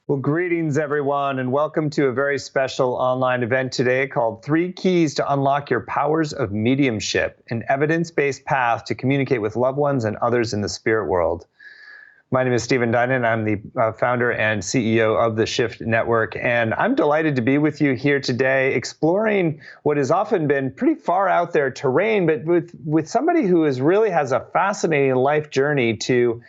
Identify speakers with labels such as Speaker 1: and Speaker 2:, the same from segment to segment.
Speaker 1: Well, greetings, everyone, and welcome to a very special online event today called Three Keys to Unlock Your Powers of Mediumship, an evidence-based path to communicate with loved ones and others in the spirit world. My name is Stephen Dinan. I'm the founder and CEO of the Shift Network, and I'm delighted to be with you here today exploring what has often been pretty far out there terrain, but with somebody who really has a fascinating life journey to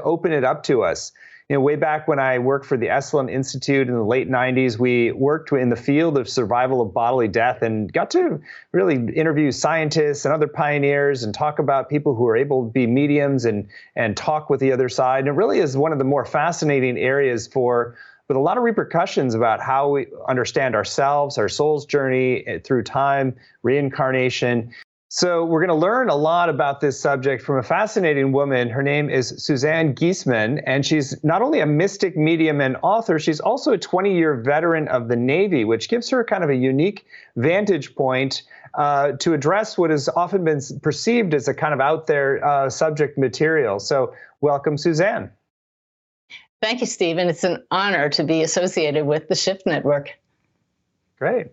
Speaker 1: open it up to us. Way back when I worked for the Esalen Institute in the late 90s, we worked in the field of survival of bodily death and got to really interview scientists and other pioneers and talk about people who are able to be mediums and talk with the other side. And it really is one of the more fascinating areas with a lot of repercussions about how we understand ourselves, our soul's journey through time, reincarnation. So we're going to learn a lot about this subject from a fascinating woman. Her name is Suzanne Giesemann, and she's not only a mystic medium and author, she's also a 20-year veteran of the Navy, which gives her kind of a unique vantage point to address what has often been perceived as a kind of out there subject material. So welcome, Suzanne.
Speaker 2: Thank you, Stephen. It's an honor to be associated with the Shift Network.
Speaker 1: Great.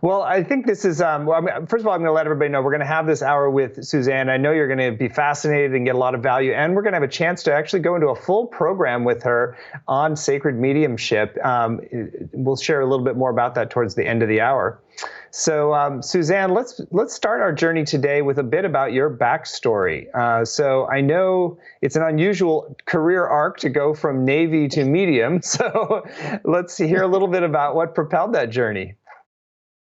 Speaker 1: Well, I think this is, first of all, I'm going to let everybody know we're going to have this hour with Suzanne. I know you're going to be fascinated and get a lot of value, and we're going to have a chance to actually go into a full program with her on sacred mediumship. We'll share a little bit more about that towards the end of the hour. So, Suzanne, let's start our journey today with a bit about your backstory. So I know it's an unusual career arc to go from Navy to medium. So let's hear a little bit about what propelled that journey.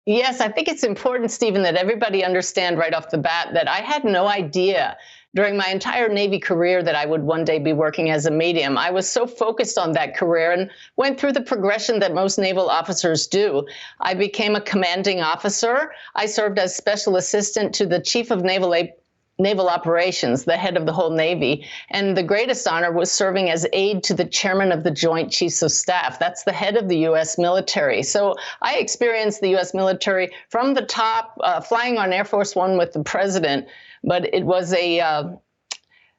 Speaker 2: Yes, I think it's important, Stephen, that everybody understand right off the bat that I had no idea during my entire Navy career that I would one day be working as a medium. I was so focused on that career and went through the progression that most naval officers do. I became a commanding officer. I served as special assistant to the Chief of Naval Operations, the head of the whole Navy. And the greatest honor was serving as aide to the chairman of the Joint Chiefs of Staff. That's the head of the U.S. military. So I experienced the U.S. military from the top, flying on Air Force One with the president. But it was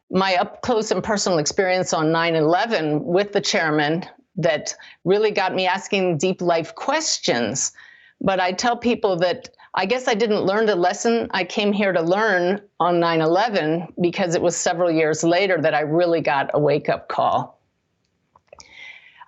Speaker 2: my up close and personal experience on 9/11 with the chairman that really got me asking deep life questions. But I tell people that I guess I didn't learn the lesson I came here to learn on 9/11 because it was several years later that I really got a wake-up call.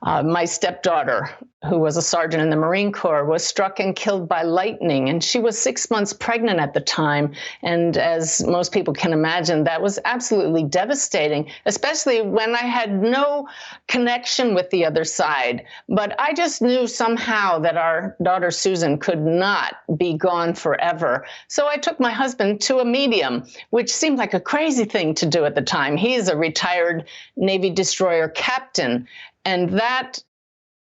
Speaker 2: My stepdaughter, who was a sergeant in the Marine Corps, was struck and killed by lightning, and she was 6 months pregnant at the time. And as most people can imagine, that was absolutely devastating, especially when I had no connection with the other side. But I just knew somehow that our daughter Susan could not be gone forever. So I took my husband to a medium, which seemed like a crazy thing to do at the time. He is a retired Navy destroyer captain. And that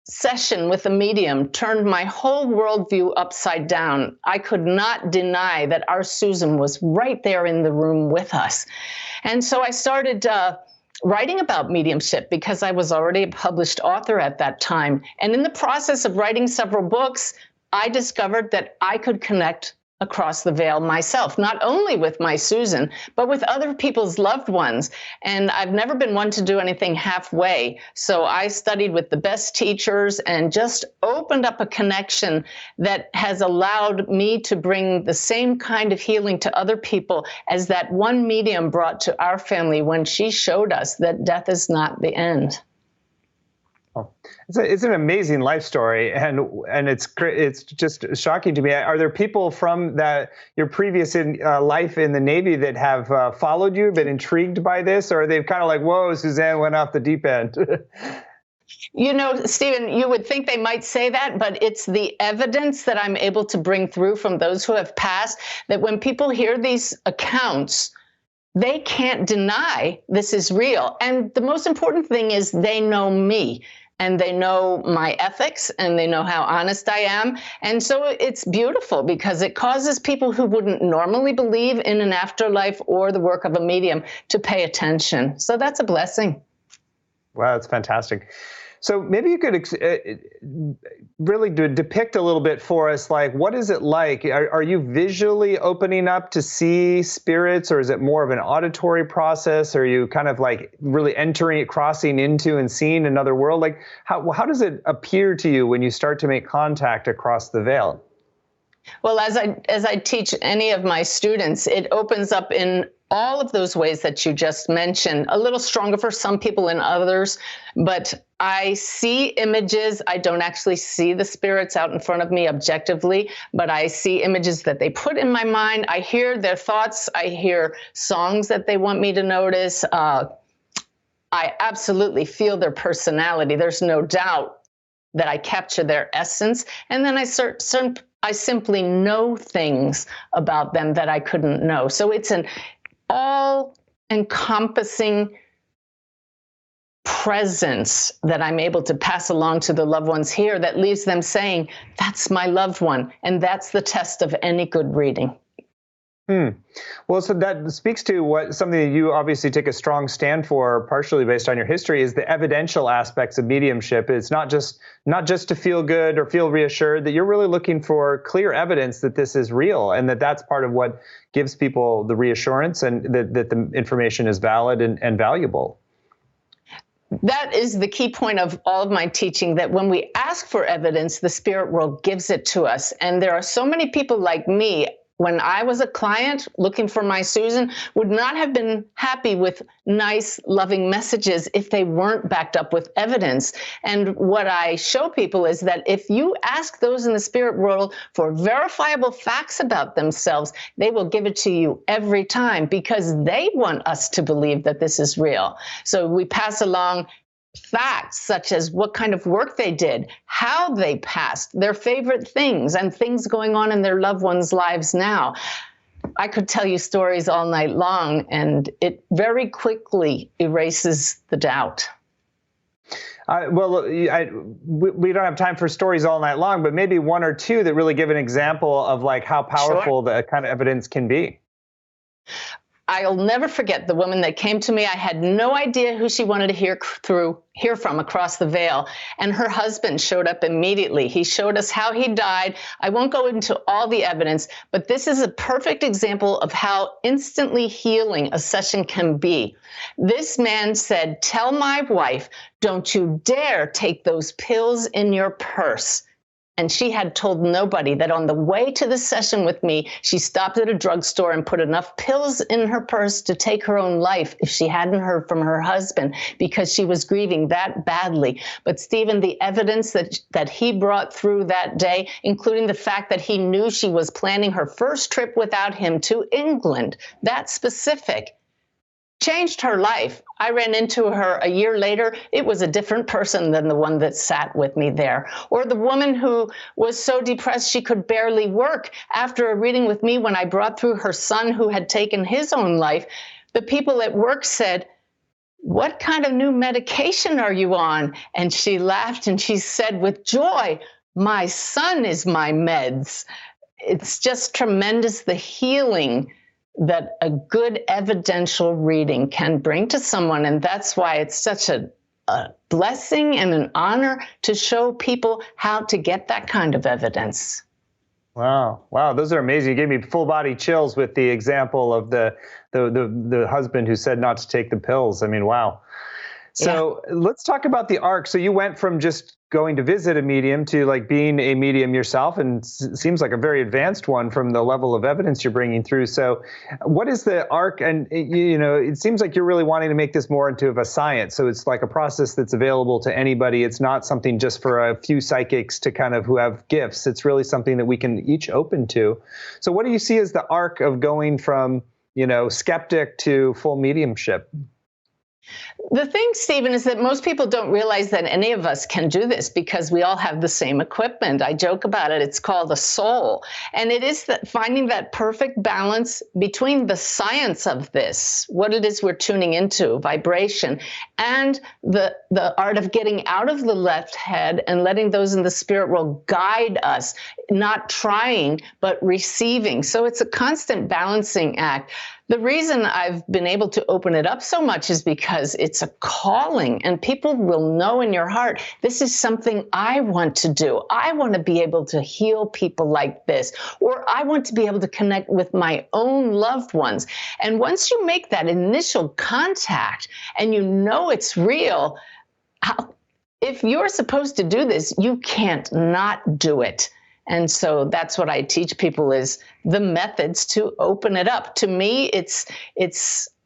Speaker 2: session with the medium turned my whole worldview upside down. I could not deny that our Susan was right there in the room with us. And so I started writing about mediumship because I was already a published author at that time. And in the process of writing several books, I discovered that I could connect across the veil myself, not only with my Susan, but with other people's loved ones. And I've never been one to do anything halfway. So I studied with the best teachers and just opened up a connection that has allowed me to bring the same kind of healing to other people as that one medium brought to our family when she showed us that death is not the end.
Speaker 1: Oh, it's an amazing life story, and it's just shocking to me. Are there people from your previous life in the Navy that have followed you, been intrigued by this, or are they kind of like, whoa, Suzanne went off the deep end?
Speaker 2: You know, Stephen, you would think they might say that, but it's the evidence that I'm able to bring through from those who have passed, that when people hear these accounts, they can't deny this is real. And the most important thing is they know me. And they know my ethics, and they know how honest I am. And so it's beautiful because it causes people who wouldn't normally believe in an afterlife or the work of a medium to pay attention. So that's a blessing.
Speaker 1: Wow, that's fantastic. So maybe you could really depict a little bit for us, like, what is it like? Are you visually opening up to see spirits, or is it more of an auditory process? Are you kind of like really entering, crossing into and seeing another world? Like, how does it appear to you when you start to make contact across the veil?
Speaker 2: Well, as I teach any of my students, it opens up in all of those ways that you just mentioned, a little stronger for some people than others, but I see images. I don't actually see the spirits out in front of me objectively, but I see images that they put in my mind. I hear their thoughts. I hear songs that they want me to notice. I absolutely feel their personality. There's no doubt that I capture their essence. And then I simply know things about them that I couldn't know. So it's an all-encompassing presence that I'm able to pass along to the loved ones here that leaves them saying, that's my loved one. And that's the test of any good reading.
Speaker 1: Well, so that speaks to something that you obviously take a strong stand for, partially based on your history, is the evidential aspects of mediumship. It's not just to feel good or feel reassured, that you're really looking for clear evidence that this is real, and that's part of what gives people the reassurance and that the information is valid and valuable.
Speaker 2: That is the key point of all of my teaching, that when we ask for evidence, the spirit world gives it to us. And there are so many people like me, when I was a client looking for my Susan, would not have been happy with nice, loving messages if they weren't backed up with evidence. And what I show people is that if you ask those in the spirit world for verifiable facts about themselves, they will give it to you every time, because they want us to believe that this is real. So we pass along facts such as what kind of work they did, how they passed, their favorite things, and things going on in their loved ones' lives now. I could tell you stories all night long, and it very quickly erases the doubt. We don't have time for stories all night long, but maybe one or two that really give an example of like how powerful the kind of evidence can be. I'll never forget the woman that came to me. I had no idea who she wanted to hear from across the veil. And her husband showed up immediately. He showed us how he died. I won't go into all the evidence, but this is a perfect example of how instantly healing a session can be. This man said, "Tell my wife, don't you dare take those pills in your purse." And she had told nobody that on the way to the session with me, she stopped at a drugstore and put enough pills in her purse to take her own life if she hadn't heard from her husband, because she was grieving that badly. But Stephen, the evidence that he brought through that day, including the fact that he knew she was planning her first trip without him to England, that specific, changed her life. I ran into her a year later. It was a different person than the one that sat with me there. Or the woman who was so depressed she could barely work. After a reading with me, when I brought through her son who had taken his own life, the people at work said, "What kind of new medication are you on?" And she laughed and she said with joy, "My son is my meds." It's just tremendous, the healing that a good evidential reading can bring to someone. And that's why it's such a blessing and an honor to show people how to get that kind of evidence.
Speaker 1: Wow. Those are amazing. You gave me full body chills with the example of the husband who said not to take the pills. I mean, wow. So let's talk about the arc. So you went from just going to visit a medium to like being a medium yourself, and seems like a very advanced one from the level of evidence you're bringing through. So what is the arc? And, it seems like you're really wanting to make this more into a science. So it's like a process that's available to anybody. It's not something just for a few psychics to kind of who have gifts. It's really something that we can each open to. So what do you see as the arc of going from, skeptic to full mediumship?
Speaker 2: The thing, Stephen, is that most people don't realize that any of us can do this because we all have the same equipment. I joke about it. It's called a soul. And it is finding that perfect balance between the science of this, what it is we're tuning into, vibration, and the art of getting out of the left head and letting those in the spirit world guide us, not trying, but receiving. So it's a constant balancing act. The reason I've been able to open it up so much is because it's It's a calling, and people will know in your heart, this is something I want to do. I want to be able to heal people like this, or I want to be able to connect with my own loved ones. And once you make that initial contact and you know it's real, if you're supposed to do this, you can't not do it. And so that's what I teach people, is the methods to open it up. To me, it's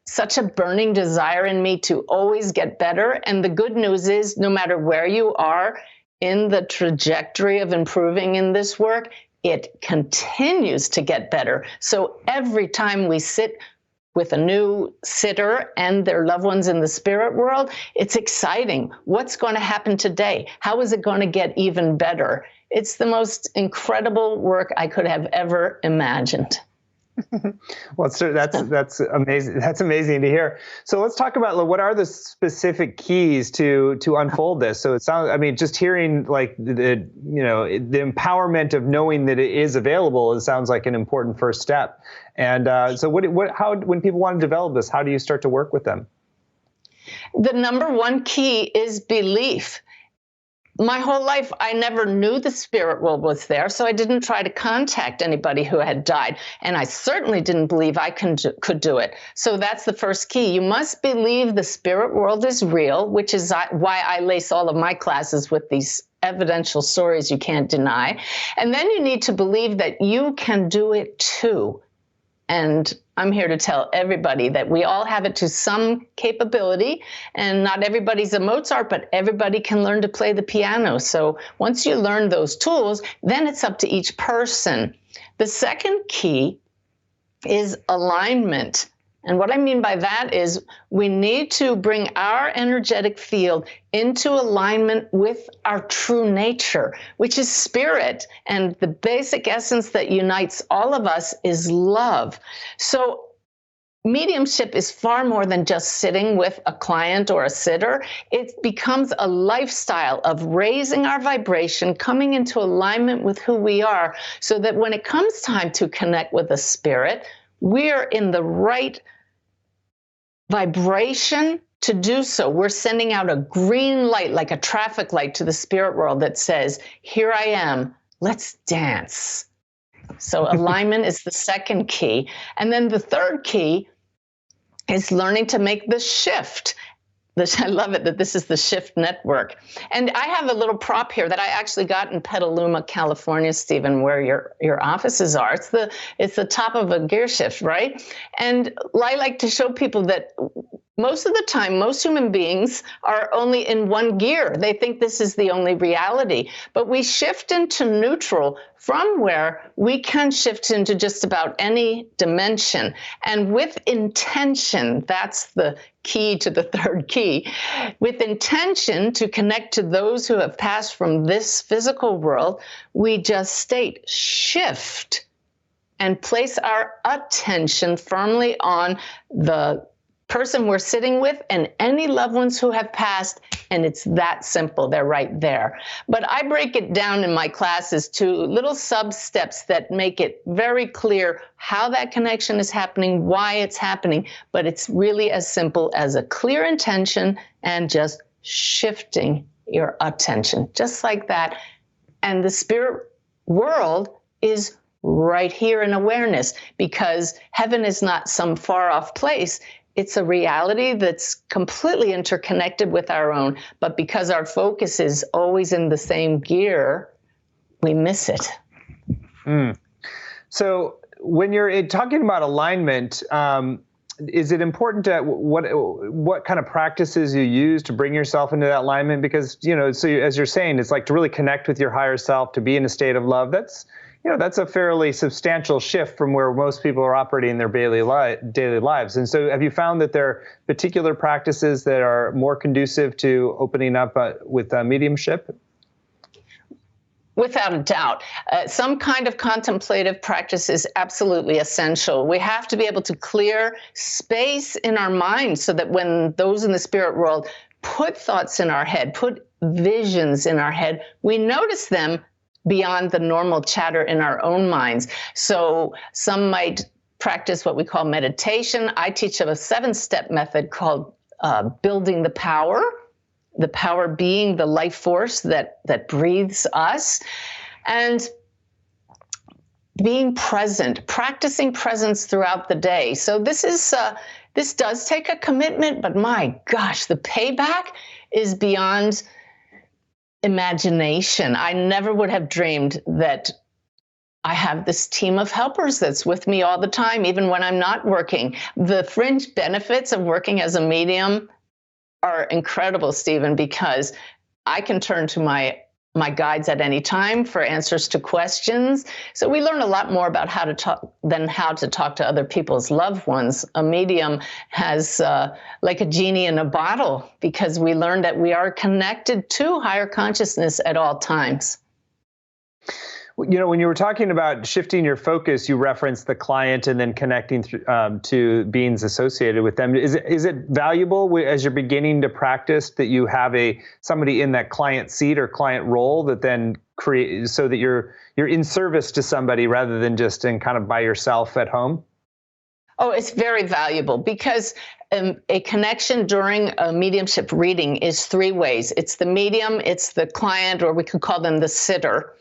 Speaker 2: such a burning desire in me to always get better. And the good news is, no matter where you are in the trajectory of improving in this work, it continues to get better. So every time we sit with a new sitter and their loved ones in the spirit world, it's exciting. What's going to happen today? How is it going to get even better? It's the most incredible work I could have ever imagined.
Speaker 1: Well, sir, that's amazing. That's amazing to hear. So let's talk about what are the specific keys to unfold this. So it sounds, I mean, just hearing like the empowerment of knowing that it is available, it sounds like an important first step. And so how when people want to develop this, how do you start to work with them?
Speaker 2: The number one key is belief. My whole life, I never knew the spirit world was there, so I didn't try to contact anybody who had died. And I certainly didn't believe I could do it. So that's the first key. You must believe the spirit world is real, which is why I lace all of my classes with these evidential stories you can't deny. And then you need to believe that you can do it too. And I'm here to tell everybody that we all have it to some capability, and not everybody's a Mozart, but everybody can learn to play the piano. So once you learn those tools, then it's up to each person. The second key is alignment. And what I mean by that is we need to bring our energetic field into alignment with our true nature, which is spirit. And the basic essence that unites all of us is love. So mediumship is far more than just sitting with a client or a sitter. It becomes a lifestyle of raising our vibration, coming into alignment with who we are, so that when it comes time to connect with a spirit, we're in the right vibration to do so. We're sending out a green light, like a traffic light, to the spirit world that says, here I am, let's dance. So alignment is the second key. And then the third key is learning to make the shift. I love it that this is the Shift Network. And I have a little prop here that I actually got in Petaluma, California, Stephen, where your offices are. It's the top of a gear shift, right? And I like to show people that most of the time, most human beings are only in one gear. They think this is the only reality. But we shift into neutral, from where we can shift into just about any dimension. And with intention, that's the key to the third key. With intention to connect to those who have passed from this physical world, we just state shift and place our attention firmly on the person we're sitting with and any loved ones who have passed, and it's that simple. They're right there. But I break it down in my classes to little sub-steps that make it very clear how that connection is happening, why it's happening, but it's really as simple as a clear intention and just shifting your attention, just like that. And the spirit world is right here in awareness, because heaven is not some far-off place. It's a reality that's completely interconnected with our own, but because our focus is always in the same gear, we miss it.
Speaker 1: So when you're talking about alignment, is it important to what kind of practices you use to bring yourself into that alignment? Because, so as you're saying, it's like to really connect with your higher self, to be in a state of love. That's a fairly substantial shift from where most people are operating in their daily lives. And so have you found that there are particular practices that are more conducive to opening up with mediumship?
Speaker 2: Without a doubt. Some kind of contemplative practice is absolutely essential. We have to be able to clear space in our mind so that when those in the spirit world put thoughts in our head, put visions in our head, we notice them beyond the normal chatter in our own minds. So some might practice what we call meditation. I teach a 7-step method called building the power being the life force that breathes us, and being present, practicing presence throughout the day. So this does take a commitment, but my gosh, the payback is beyond imagination. I never would have dreamed that I have this team of helpers that's with me all the time, even when I'm not working. The fringe benefits of working as a medium are incredible, Stephen, because I can turn to my guides at any time for answers to questions. So we learn a lot more about how to talk than how to talk to other people's loved ones. A medium has like a genie in a bottle, because we learn that we are connected to higher consciousness at all times.
Speaker 1: You know, when you were talking about shifting your focus, you referenced the client and then connecting to beings associated with them. Is it valuable as you're beginning to practice that you have somebody in that client seat or client role that then create so that you're in service to somebody rather than just in kind of by yourself at home?
Speaker 2: Oh, it's very valuable, because a connection during a mediumship reading is three ways. It's the medium, it's the client, or we could call them the sitter,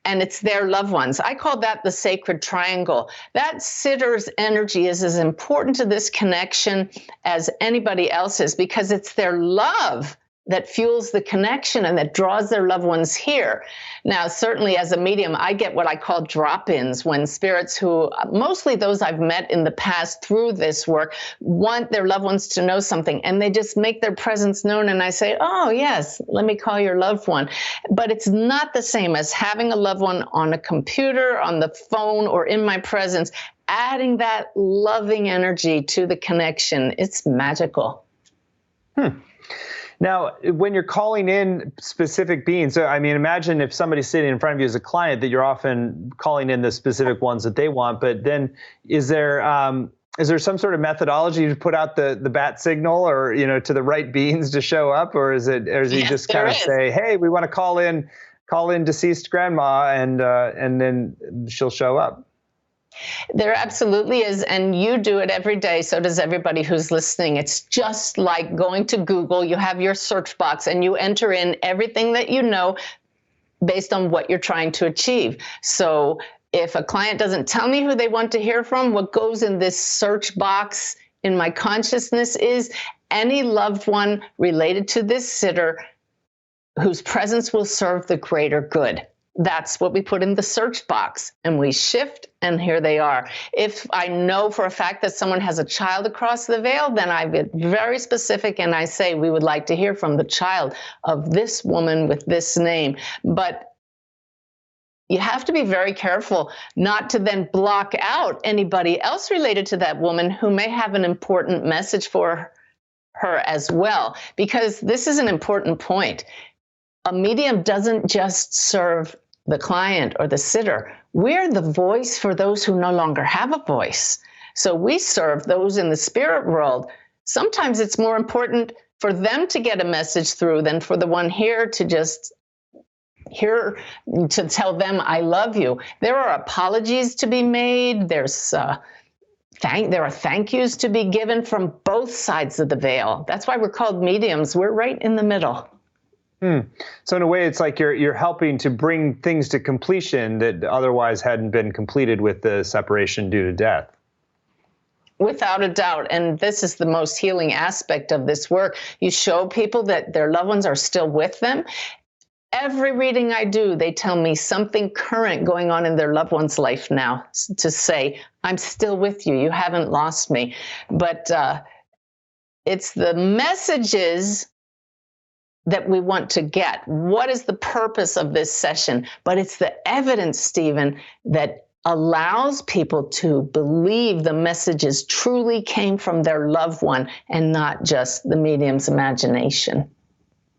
Speaker 2: and it's their loved ones. I call that the sacred triangle. That sitter's energy is as important to this connection as anybody else's, because it's their love that fuels the connection and that draws their loved ones here. Now, certainly as a medium, I get what I call drop-ins, when spirits who, mostly those I've met in the past through this work, want their loved ones to know something, and they just make their presence known, and I say, oh yes, let me call your loved one. But it's not the same as having a loved one on a computer, on the phone, or in my presence, adding that loving energy to the connection. It's magical.
Speaker 1: Now, when you're calling in specific beings, so I mean, imagine if somebody's sitting in front of you as a client, that you're often calling in the specific ones that they want. But then, is there some sort of methodology to put out the bat signal, or to the right beings to show up, or is it you just kind of say, hey, we want to call in deceased grandma, and then she'll show up?
Speaker 2: There absolutely is, and you do it every day. So does everybody who's listening. It's just like going to Google. You have your search box, and you enter in everything that you know based on what you're trying to achieve. So if a client doesn't tell me who they want to hear from, what goes in this search box in my consciousness is any loved one related to this sitter whose presence will serve the greater good. That's what we put in the search box, and we shift, and here they are. If I know for a fact that someone has a child across the veil, then I get very specific, and I say, we would like to hear from the child of this woman with this name. But you have to be very careful not to then block out anybody else related to that woman who may have an important message for her as well, because this is an important point. A medium doesn't just serve the client or the sitter. We're the voice for those who no longer have a voice. So we serve those in the spirit world. Sometimes it's more important for them to get a message through than for the one here to just hear, to tell them, I love you. There are apologies to be made. There are thank yous to be given from both sides of the veil. That's why we're called mediums. We're right in the middle.
Speaker 1: So in a way, it's like you're helping to bring things to completion that otherwise hadn't been completed with the separation due to death.
Speaker 2: Without a doubt. And this is the most healing aspect of this work. You show people that their loved ones are still with them. Every reading I do, they tell me something current going on in their loved one's life now to say, I'm still with you. You haven't lost me. But it's the messages that we want to get. What is the purpose of this session? But it's the evidence, Stephen, that allows people to believe the messages truly came from their loved one and not just the medium's imagination.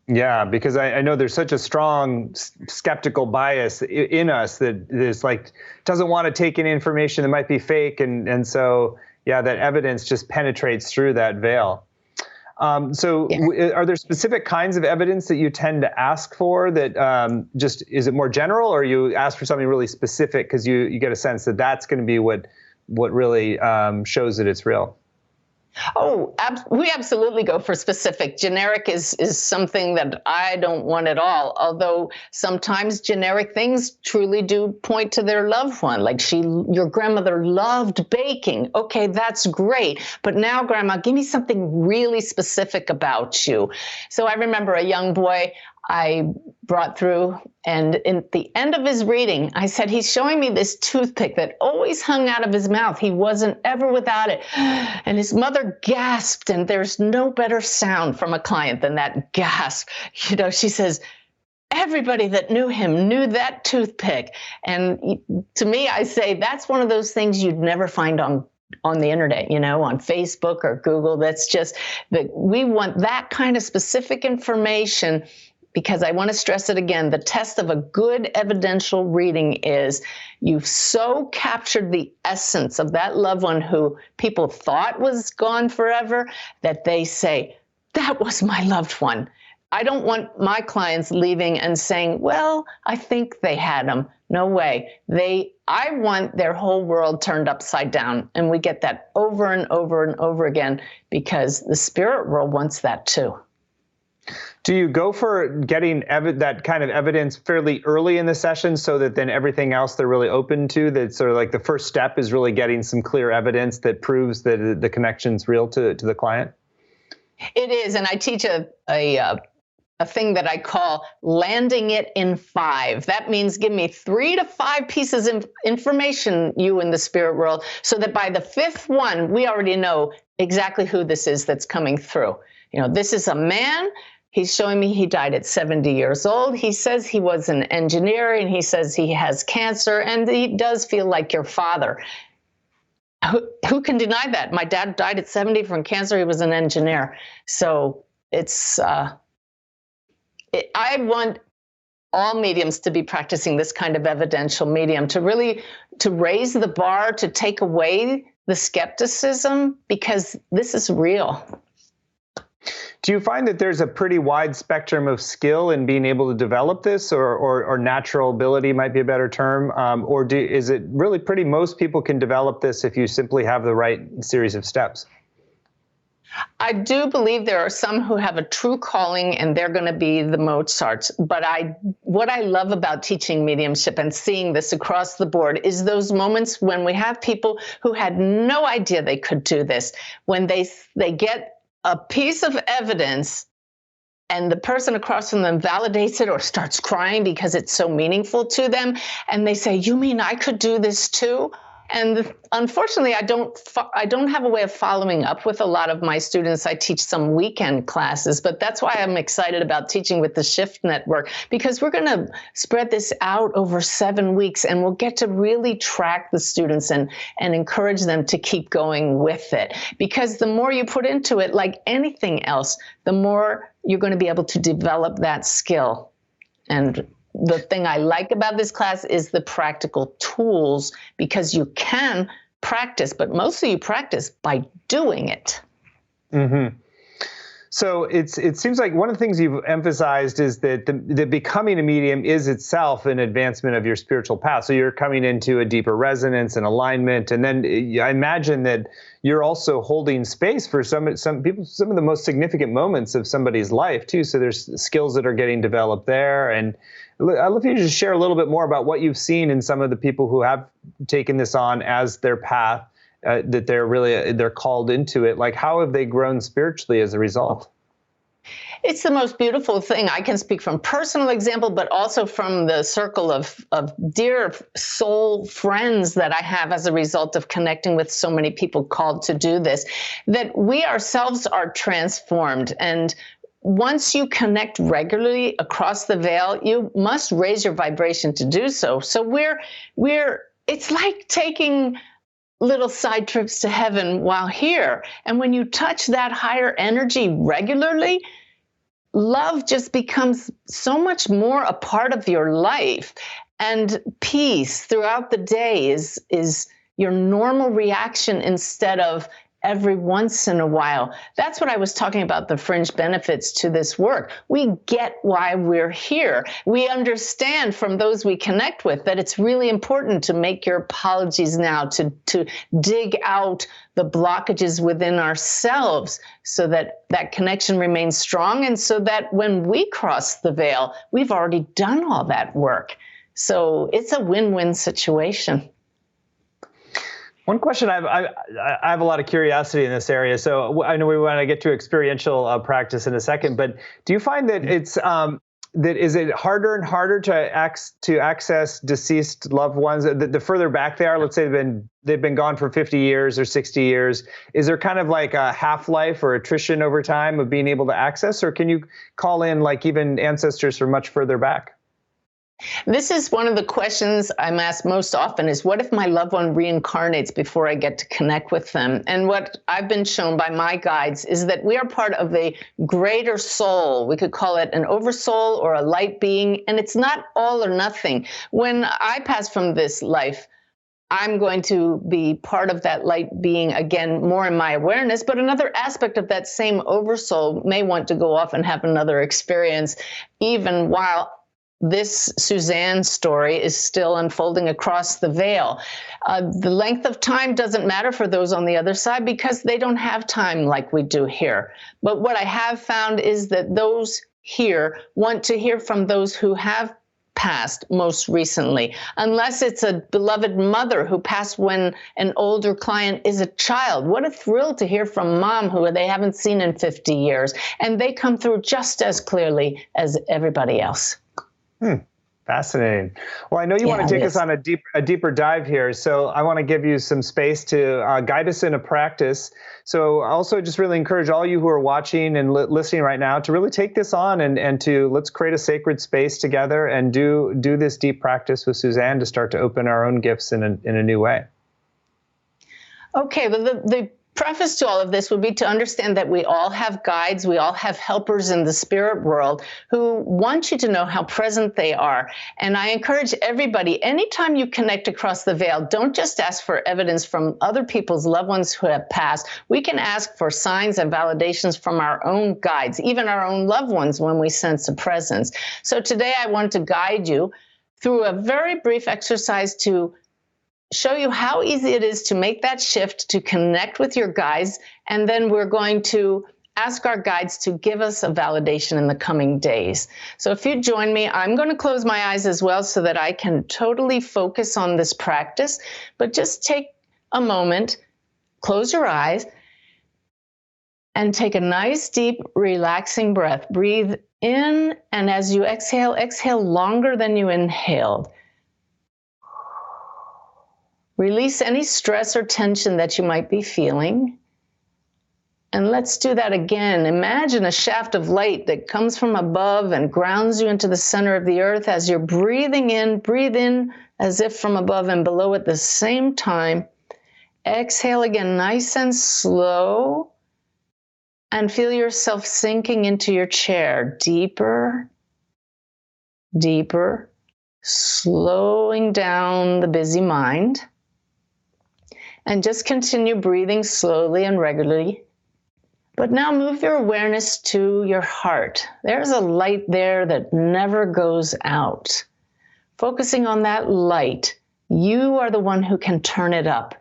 Speaker 1: Yeah, because I know there's such a strong skeptical bias in us that is like doesn't want to take in information that might be fake, and so yeah, that evidence just penetrates through that veil. Are there specific kinds of evidence that you tend to ask for that just, is it more general, or you ask for something really specific because you get a sense that that's going to be what really shows that it's real?
Speaker 2: Oh, we absolutely go for specific. Generic is something that I don't want at all. Although sometimes generic things truly do point to their loved one. Like your grandmother loved baking. Okay, that's great. But now, Grandma, give me something really specific about you. So I remember a young boy I brought through, and in the end of his reading, I said, he's showing me this toothpick that always hung out of his mouth. He wasn't ever without it. And his mother gasped, and there's no better sound from a client than that gasp. She says, everybody that knew him knew that toothpick. And to me, I say that's one of those things you'd never find on the internet, on Facebook or Google. That's just that we want that kind of specific information. Because I want to stress it again, the test of a good evidential reading is you've so captured the essence of that loved one who people thought was gone forever that they say, that was my loved one. I don't want my clients leaving and saying, well, I think they had him. No way. I want their whole world turned upside down. And we get that over and over and over again because the spirit world wants that too.
Speaker 1: Do you go for getting that kind of evidence fairly early in the session so that then everything else they're really open to, that sort of like the first step is really getting some clear evidence that proves that the connection's real to the client?
Speaker 2: It is. And I teach a thing that I call landing it in 5. That means give me 3 to 5 pieces of information, you in the spirit world, so that by the 5th one, we already know exactly who this is that's coming through. This is a man. He's showing me he died at 70 years old. He says he was an engineer, and he says he has cancer, and he does feel like your father. Who can deny that? My dad died at 70 from cancer. He was an engineer. So I want all mediums to be practicing this kind of evidential medium, to raise the bar, to take away the skepticism, because this is real.
Speaker 1: Do you find that there's a pretty wide spectrum of skill in being able to develop this, or natural ability might be a better term? Is it really most people can develop this if you simply have the right series of steps?
Speaker 2: I do believe there are some who have a true calling and they're going to be the Mozarts. But what I love about teaching mediumship and seeing this across the board is those moments when we have people who had no idea they could do this, when they get a piece of evidence and the person across from them validates it or starts crying because it's so meaningful to them. And they say, you mean I could do this too? And unfortunately, I don't have a way of following up with a lot of my students. I teach some weekend classes, but that's why I'm excited about teaching with the Shift Network, because we're going to spread this out over 7 weeks, and we'll get to really track the students and encourage them to keep going with it. Because the more you put into it, like anything else, the more you're going to be able to develop that skill. And the thing I like about this class is the practical tools, because you can practice, but mostly you practice by doing it.
Speaker 1: Mm-hmm. So it seems like one of the things you've emphasized is that the becoming a medium is itself an advancement of your spiritual path. So you're coming into a deeper resonance and alignment. And then I imagine that you're also holding space for some people, some of the most significant moments of somebody's life too. So there's skills that are getting developed there. And I'd love for you to just share a little bit more about what you've seen in some of the people who have taken this on as their path, that they're called into it. Like, how have they grown spiritually as a result?
Speaker 2: It's the most beautiful thing. I can speak from personal example, but also from the circle of dear soul friends that I have as a result of connecting with so many people called to do this, that we ourselves are transformed. And once you connect regularly across the veil, you must raise your vibration to do so. So it's like taking little side trips to heaven while here. And when you touch that higher energy regularly, love just becomes so much more a part of your life. And peace throughout the day is your normal reaction instead of every once in a while. That's what I was talking about, the fringe benefits to this work. We get why we're here. We understand from those we connect with that it's really important to make your apologies now, to dig out the blockages within ourselves so that that connection remains strong, and so that when we cross the veil, we've already done all that work. So it's a win-win situation.
Speaker 1: One question, I have a lot of curiosity in this area. So I know we want to get to experiential practice in a second, but do you find that it's is it harder and harder to access deceased loved ones? The further back they are, let's say they've been gone for 50 years or 60 years, is there kind of like a half-life or attrition over time of being able to access, or can you call in like even ancestors from much further back?
Speaker 2: This is one of the questions I'm asked most often is, what if my loved one reincarnates before I get to connect with them? And what I've been shown by my guides is that we are part of a greater soul. We could call it an oversoul or a light being, and it's not all or nothing. When I pass from this life, I'm going to be part of that light being again, more in my awareness, but another aspect of that same oversoul may want to go off and have another experience, even while this Suzanne story is still unfolding across the veil. The length of time doesn't matter for those on the other side because they don't have time like we do here. But what I have found is that those here want to hear from those who have passed most recently, unless it's a beloved mother who passed when an older client is a child. What a thrill to hear from mom who they haven't seen in 50 years, and they come through just as clearly as everybody else.
Speaker 1: Fascinating. Well, I know you want to take us on a deeper dive here, so I want to give you some space to guide us in a practice. So also just really encourage all you who are watching and listening right now to really take this on and to let's create a sacred space together and do this deep practice with Suzanne to start to open our own gifts in a new way.
Speaker 2: Okay, well, the preface to all of this would be to understand that we all have guides, we all have helpers in the spirit world who want you to know how present they are. And I encourage everybody, anytime you connect across the veil, don't just ask for evidence from other people's loved ones who have passed. We can ask for signs and validations from our own guides, even our own loved ones when we sense a presence. So today I want to guide you through a very brief exercise to show you how easy it is to make that shift, to connect with your guides, and then we're going to ask our guides to give us a validation in the coming days. So if you join me, I'm going to close my eyes as well so that I can totally focus on this practice, but just take a moment, close your eyes, and take a nice, deep, relaxing breath. Breathe in, and as you exhale, exhale longer than you inhaled. Release any stress or tension that you might be feeling. And let's do that again. Imagine a shaft of light that comes from above and grounds you into the center of the earth. As you're breathing in, breathe in as if from above and below at the same time. Exhale again, nice and slow. And feel yourself sinking into your chair, deeper, deeper, slowing down the busy mind. And just continue breathing slowly and regularly. But now move your awareness to your heart. There's a light there that never goes out. Focusing on that light, you are the one who can turn it up.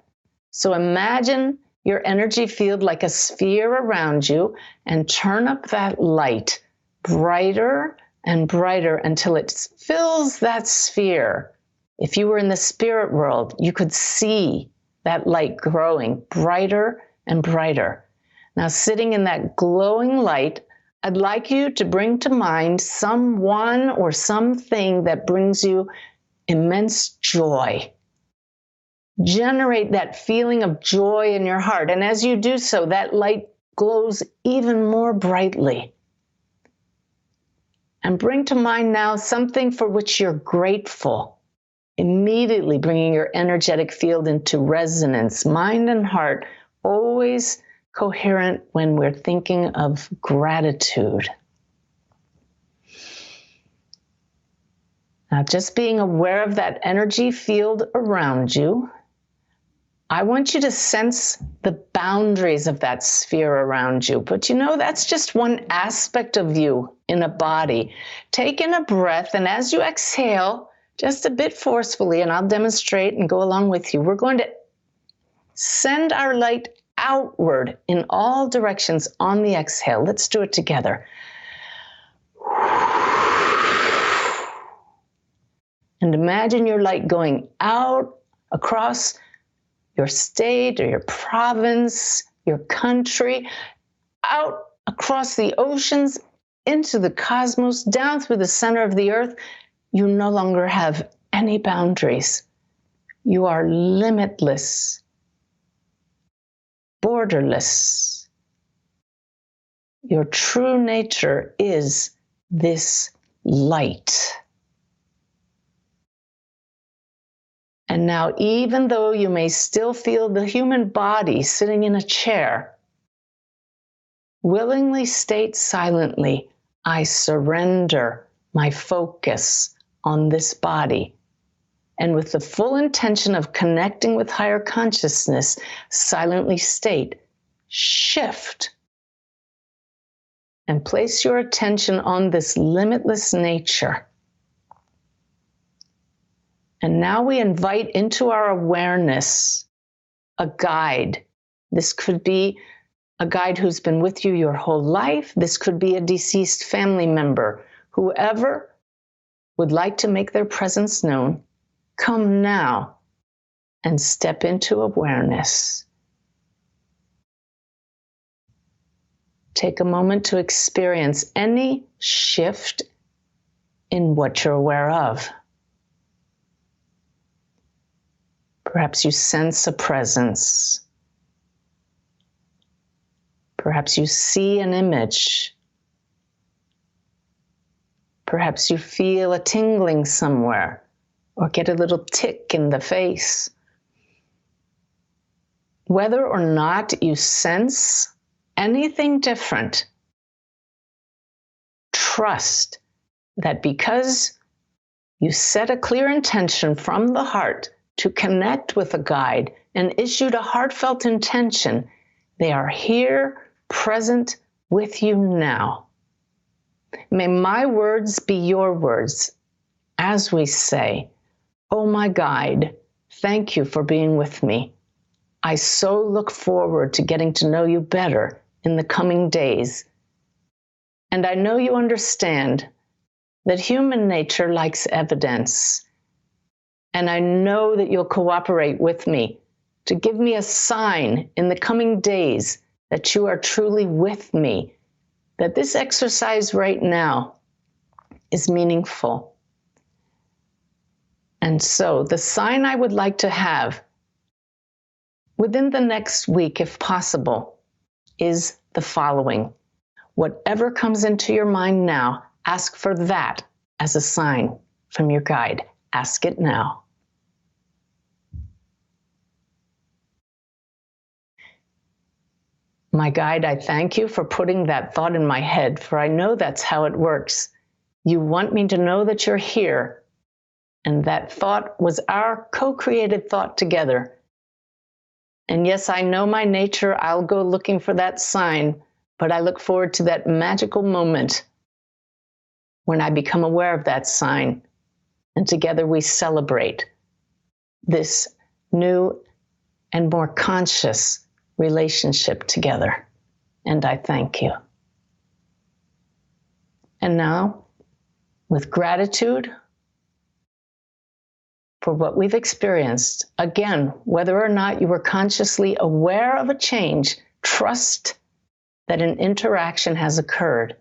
Speaker 2: So imagine your energy field like a sphere around you and turn up that light brighter and brighter until it fills that sphere. If you were in the spirit world, you could see that light growing brighter and brighter. Now, sitting in that glowing light, I'd like you to bring to mind someone or something that brings you immense joy. Generate that feeling of joy in your heart. And as you do so, that light glows even more brightly. And bring to mind now something for which you're grateful. Immediately bringing your energetic field into resonance, mind and heart, always coherent when we're thinking of gratitude. Now, just being aware of that energy field around you, I want you to sense the boundaries of that sphere around you. But that's just one aspect of you in a body. Take in a breath, and as you exhale, just a bit forcefully, and I'll demonstrate and go along with you, we're going to send our light outward in all directions on the exhale. Let's do it together. And imagine your light going out across your state or your province, your country, out across the oceans, into the cosmos, down through the center of the earth. You no longer have any boundaries. You are limitless, borderless. Your true nature is this light. And now, even though you may still feel the human body sitting in a chair, willingly state silently, I surrender my focus on this body. And with the full intention of connecting with higher consciousness, silently state, shift. And place your attention on this limitless nature. And now we invite into our awareness a guide. This could be a guide who's been with you your whole life. This could be a deceased family member. Whoever would like to make their presence known, come now and step into awareness. Take a moment to experience any shift in what you're aware of. Perhaps you sense a presence. Perhaps you see an image. Perhaps you feel a tingling somewhere or get a little tick in the face. Whether or not you sense anything different, trust that because you set a clear intention from the heart to connect with a guide and issued a heartfelt intention, they are here, present with you now. May my words be your words as we say, oh my guide, thank you for being with me. I so look forward to getting to know you better in the coming days. And I know you understand that human nature likes evidence. And I know that you'll cooperate with me to give me a sign in the coming days that you are truly with me, that this exercise right now is meaningful. And so the sign I would like to have within the next week, if possible, is the following. Whatever comes into your mind now, ask for that as a sign from your guide. Ask it now. My guide, I thank you for putting that thought in my head, for I know that's how it works. You want me to know that you're here, and that thought was our co-created thought together. And yes, I know my nature. I'll go looking for that sign, but I look forward to that magical moment when I become aware of that sign, and together we celebrate this new and more conscious relationship together. And I thank you. And now, with gratitude for what we've experienced, again, whether or not you were consciously aware of a change, trust that an interaction has occurred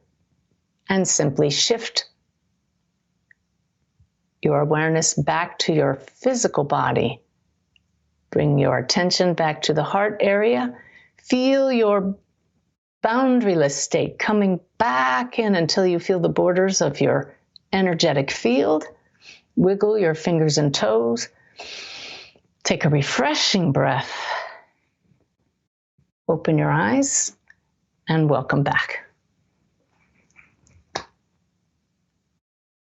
Speaker 2: and simply shift your awareness back to your physical body. Bring your attention back to the heart area. Feel your boundaryless state coming back in until you feel the borders of your energetic field. Wiggle your fingers and toes. Take a refreshing breath. Open your eyes and welcome back.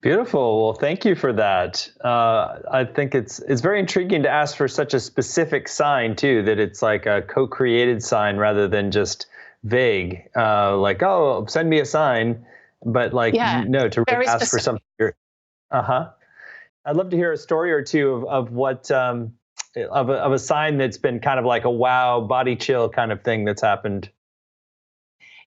Speaker 1: Beautiful. Well, thank you for that. I think it's very intriguing to ask for such a specific sign too. That it's like a co-created sign rather than just vague. Like, oh, send me a sign, but like,
Speaker 2: Yeah,
Speaker 1: no, to really
Speaker 2: very
Speaker 1: ask for
Speaker 2: specific.
Speaker 1: something. Uh-huh. I'd love to hear a story or two of what of a sign that's been kind of like a wow, body chill kind of thing that's happened.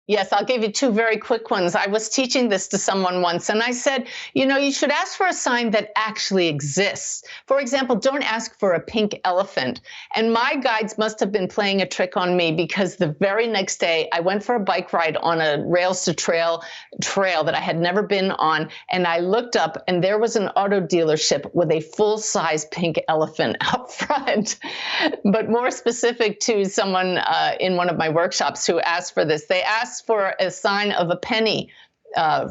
Speaker 2: Yes, I'll give you two very quick ones. I was teaching this to someone once, and I said, you should ask for a sign that actually exists. For example, don't ask for a pink elephant. And my guides must have been playing a trick on me, because the very next day I went for a bike ride on a rails to trail that I had never been on. And I looked up, and there was an auto dealership with a full-size pink elephant out front. But more specific to someone in one of my workshops who asked for this, they asked for a sign of a penny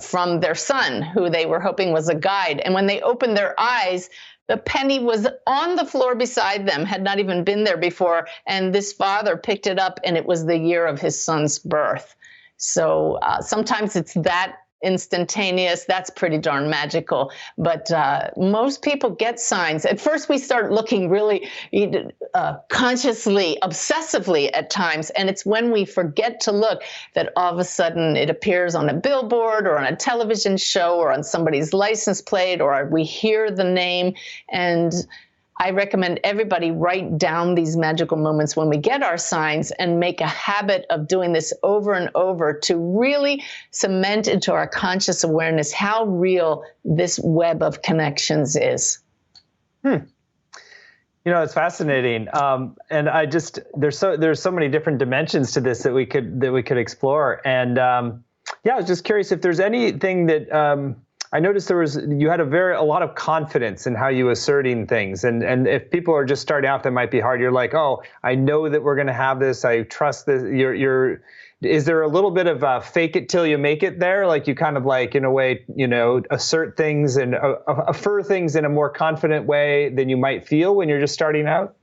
Speaker 2: from their son, who they were hoping was a guide. And when they opened their eyes, the penny was on the floor beside them, had not even been there before. And this father picked it up, and it was the year of his son's birth. So sometimes it's that instantaneous. That's pretty darn magical. But most people get signs. At first, we start looking really consciously, obsessively at times. And it's when we forget to look that all of a sudden it appears on a billboard or on a television show or on somebody's license plate, or we hear the name. And I recommend everybody write down these magical moments when we get our signs, and make a habit of doing this over and over to really cement into our conscious awareness how real this web of connections is.
Speaker 1: It's fascinating, and there's so many different dimensions to this that we could explore. And yeah, I was just curious if there's anything that I noticed you had a lot of confidence in how you asserting things, and if people are just starting out, that might be hard. You're like, oh, I know that we're going to have this. I trust this. Is there a little bit of fake it till you make it there? Like you kind of like, in a way, assert things and affirm things in a more confident way than you might feel when you're just starting out?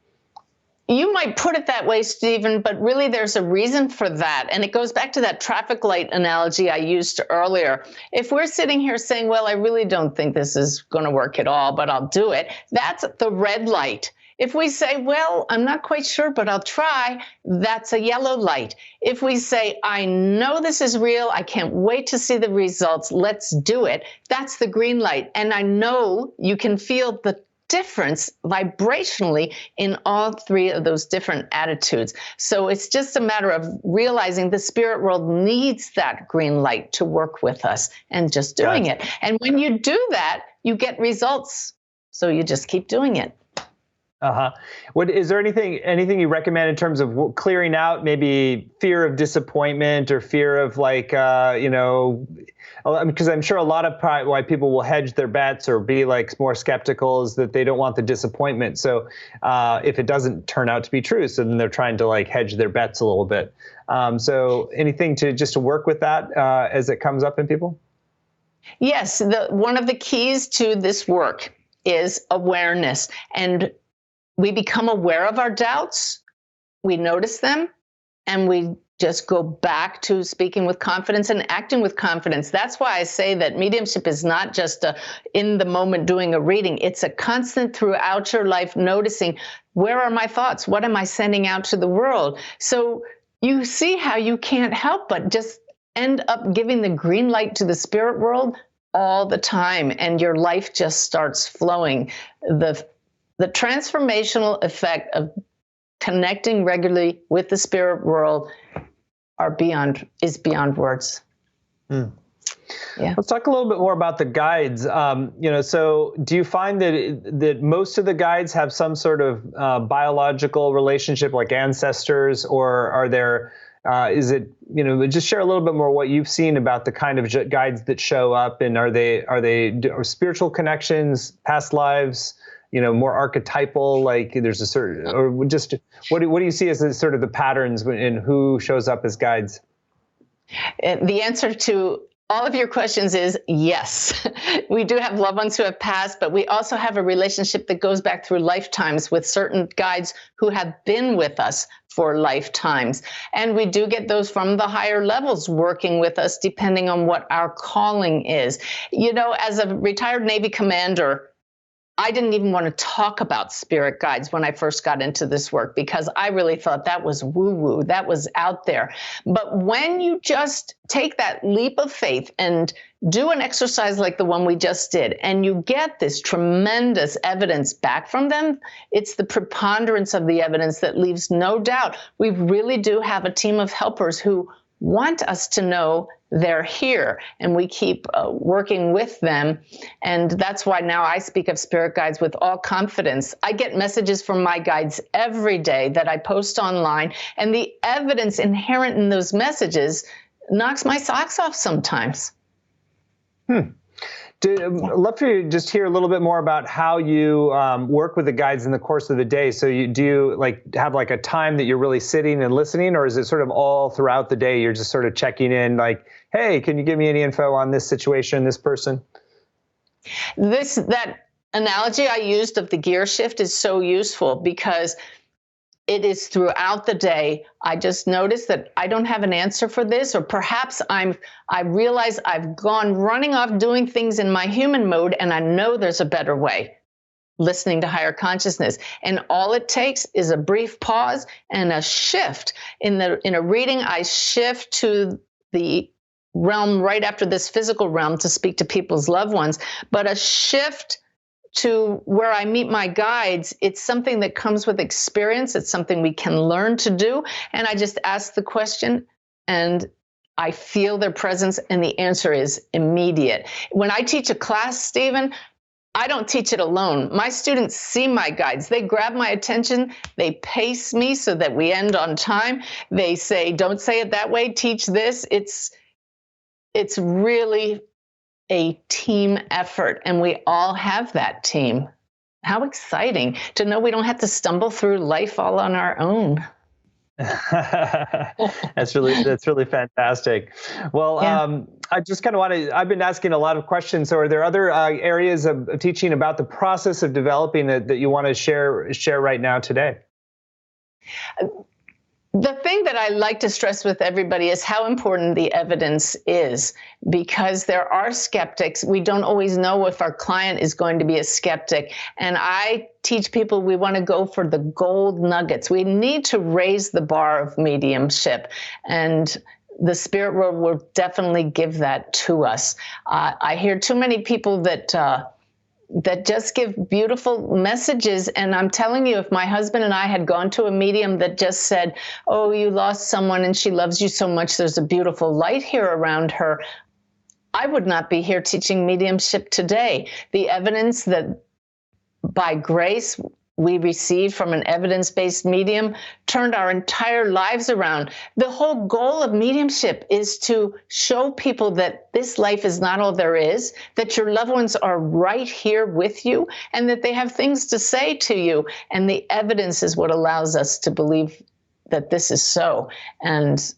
Speaker 2: You might put it that way, Stephen, but really there's a reason for that. And it goes back to that traffic light analogy I used earlier. If we're sitting here saying, well, I really don't think this is going to work at all, but I'll do it, that's the red light. If we say, well, I'm not quite sure, but I'll try, that's a yellow light. If we say, I know this is real, I can't wait to see the results, let's do it, that's the green light. And I know you can feel the difference vibrationally in all three of those different attitudes. So it's just a matter of realizing the spirit world needs that green light to work with us, and just doing it. And when you do that, you get results. So you just keep doing it.
Speaker 1: Uh-huh. What is there anything you recommend in terms of clearing out maybe fear of disappointment or fear of like because I'm sure a lot of why people will hedge their bets or be like more skeptical is that they don't want the disappointment. So if it doesn't turn out to be true, so then they're trying to like hedge their bets a little bit. So anything to work with that as it comes up in people?
Speaker 2: Yes, one of the keys to this work is awareness, and we become aware of our doubts, we notice them, and we just go back to speaking with confidence and acting with confidence. That's why I say that mediumship is not just in the moment doing a reading. It's a constant throughout your life noticing, where are my thoughts? What am I sending out to the world? So you see how you can't help but just end up giving the green light to the spirit world all the time, and your life just starts flowing. The transformational effect of connecting regularly with the spirit world is beyond words.
Speaker 1: Yeah. Let's talk a little bit more about the guides. So do you find that most of the guides have some sort of biological relationship, like ancestors, or are there? Is it just share a little bit more what you've seen about the kind of guides that show up, and are they spiritual connections, past lives? More archetypal, like there's a certain, or just what do you see as sort of the patterns in who shows up as guides?
Speaker 2: The answer to All of your questions is yes. We do have loved ones who have passed, but we also have a relationship that goes back through lifetimes with certain guides who have been with us for lifetimes. And we do get those from the higher levels working with us, depending on what our calling is. You know, as a retired Navy commander, I didn't even want to talk about spirit guides when I first got into this work because I really thought that was woo-woo, that was out there. But when you just take that leap of faith and do an exercise like the one we just did, and you get this tremendous evidence back from them, it's the preponderance of the evidence that leaves no doubt. We really do have a team of helpers who want us to know they're here, and we keep working with them. And that's why now I speak of spirit guides with all confidence. I get messages from my guides every day that I post online, and the evidence inherent in those messages knocks my socks off sometimes.
Speaker 1: I'd love for you to just hear a little bit more about how you work with the guides in the course of the day. So do you like have like a time that you're really sitting and listening, or is it sort of all throughout the day you're just sort of checking in like, hey, can you give me any info on this situation, this person?
Speaker 2: That analogy I used of the gear shift is so useful because it is throughout the day. I just notice that I don't have an answer for this, or perhaps I realize I've gone running off doing things in my human mode, and I know there's a better way, listening to higher consciousness. And all it takes is a brief pause and a shift. In a reading, I shift to the realm right after this physical realm to speak to people's loved ones, but a shift to where I meet my guides, it's something that comes with experience. It's something we can learn to do. And I just ask the question and I feel their presence, and the answer is immediate. When I teach a class, Stephen, I don't teach it alone. My students see my guides. They grab my attention. They pace me so that we end on time. They say, don't say it that way, teach this. It's really a team effort, and we all have that team. How exciting to know we don't have to stumble through life all on our own.
Speaker 1: That's really fantastic. Well, yeah. I just kind of I've been asking a lot of questions. So are there other areas of teaching about the process of developing that you want to share right now today?
Speaker 2: The thing that I like to stress with everybody is how important the evidence is, because there are skeptics. We don't always know if our client is going to be a skeptic. And I teach people we want to go for the gold nuggets. We need to raise the bar of mediumship, and the spirit world will definitely give that to us. I hear too many people that just give beautiful messages. And I'm telling you, if my husband and I had gone to a medium that just said, oh, you lost someone and she loves you so much, there's a beautiful light here around her, I would not be here teaching mediumship today. The evidence that by grace we received from an evidence-based medium turned our entire lives around. The whole goal of mediumship is to show people that this life is not all there is, that your loved ones are right here with you, and that they have things to say to you. And the evidence is what allows us to believe that this is so. And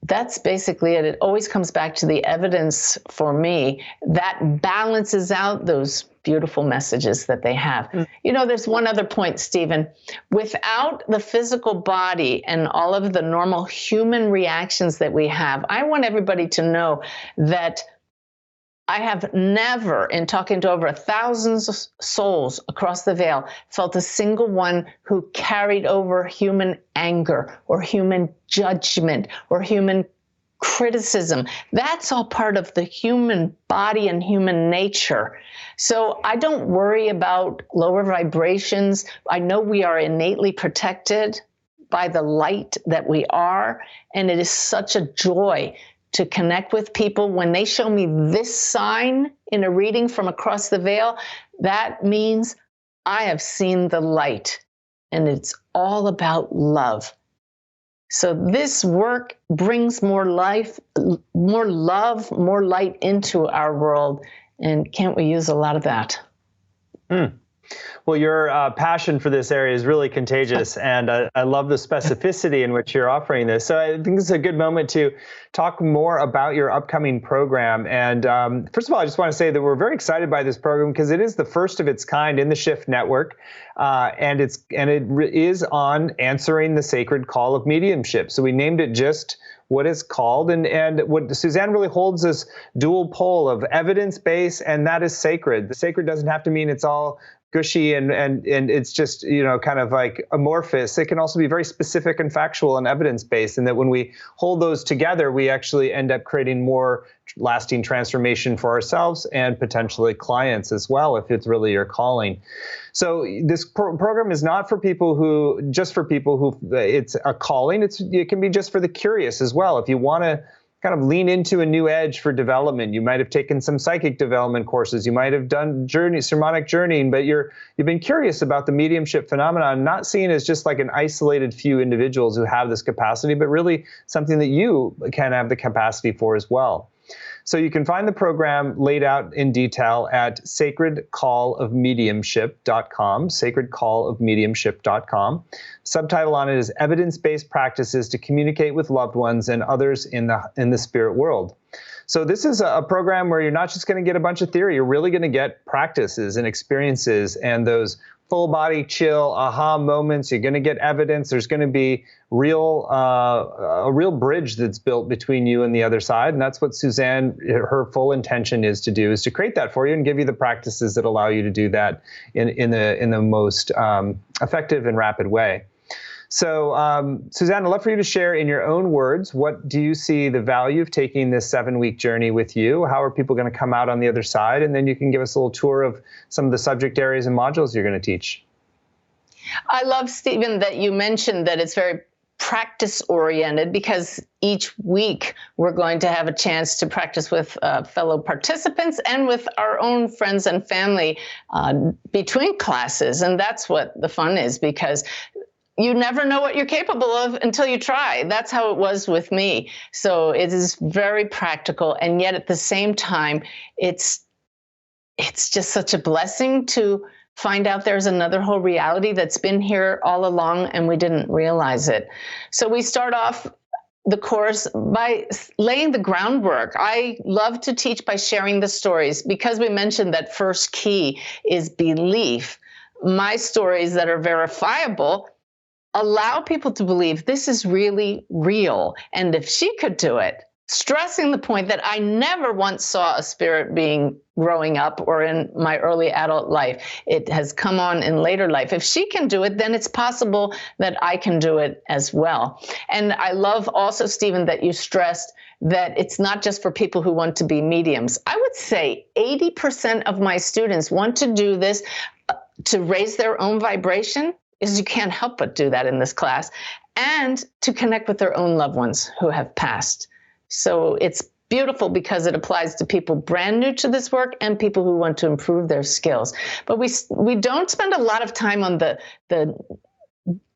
Speaker 2: that's basically it. It always comes back to the evidence for me that balances out those beautiful messages that they have. You know, there's one other point, Stephen. Without the physical body and all of the normal human reactions that we have, I want everybody to know that I have never, in talking to over 1,000 souls across the veil, felt a single one who carried over human anger or human judgment or human criticism. That's all part of the human body and human nature. So I don't worry about lower vibrations. I know we are innately protected by the light that we are, and it is such a joy to connect with people. When they show me this sign in a reading from across the veil, that means I have seen the light, and it's all about love. So this work brings more life, more love, more light into our world. And can't we use a lot of that?
Speaker 1: Well, your passion for this area is really contagious, and I love the specificity in which you're offering this. So I think this is a good moment to talk more about your upcoming program. And first of all, I just want to say that we're very excited by this program because it is the first of its kind in the Shift Network, and it is on answering the sacred call of mediumship. So we named it just what it's called, and what Suzanne really holds this dual pole of evidence-based, and that is sacred. The sacred doesn't have to mean it's all gushy and it's just, kind of like amorphous. It can also be very specific and factual and evidence-based, and that when we hold those together, we actually end up creating more lasting transformation for ourselves and potentially clients as well, if it's really your calling. So this program is not for people who it's a calling. It can be just for the curious as well. If you want to kind of lean into a new edge for development, you might have taken some psychic development courses, you might have done sermonic journeying, but you've been curious about the mediumship phenomenon, not seen as just like an isolated few individuals who have this capacity, but really something that you can have the capacity for as well. So you can find the program laid out in detail at sacredcallofmediumship.com, sacredcallofmediumship.com. Subtitle on it is Evidence-Based Practices to Communicate with Loved Ones and Others in the Spirit World. So this is a program where you're not just going to get a bunch of theory, you're really going to get practices and experiences and those full body chill aha moments. You're going to get evidence. There's going to be a real bridge that's built between you and the other side. And that's what Suzanne, her full intention is to do, is to create that for you and give you the practices that allow you to do that in the most effective and rapid way. So, Suzanne, I'd love for you to share in your own words, what do you see the value of taking this 7-week journey with you? How are people going to come out on the other side? And then you can give us a little tour of some of the subject areas and modules you're going to teach.
Speaker 2: I love, Stephen, that you mentioned that it's very practice-oriented, because each week we're going to have a chance to practice with fellow participants and with our own friends and family between classes. And that's what the fun is, because you never know what you're capable of until you try. That's how it was with me. So it is very practical, and yet at the same time, it's just such a blessing to find out there's another whole reality that's been here all along and we didn't realize it. So we start off the course by laying the groundwork. I love to teach by sharing the stories, because we mentioned that first key is belief. My stories that are verifiable allow people to believe this is really real. And if she could do it, stressing the point that I never once saw a spirit being growing up or in my early adult life. It has come on in later life. If she can do it, then it's possible that I can do it as well. And I love also, Stephen, that you stressed that it's not just for people who want to be mediums. I would say 80% of my students want to do this to raise their own vibration, is you can't help but do that in this class, and to connect with their own loved ones who have passed. So it's beautiful because it applies to people brand new to this work and people who want to improve their skills. But we don't spend a lot of time on the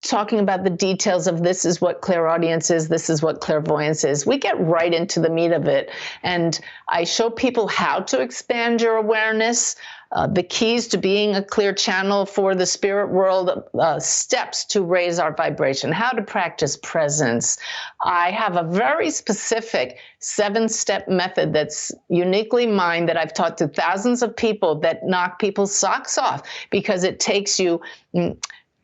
Speaker 2: talking about the details of this is what clairaudience is, this is what clairvoyance is. We get right into the meat of it. And I show people how to expand your awareness, the keys to being a clear channel for the spirit world, steps to raise our vibration, how to practice presence. I have a very specific 7-step method that's uniquely mine that I've taught to thousands of people that knock people's socks off, because it takes you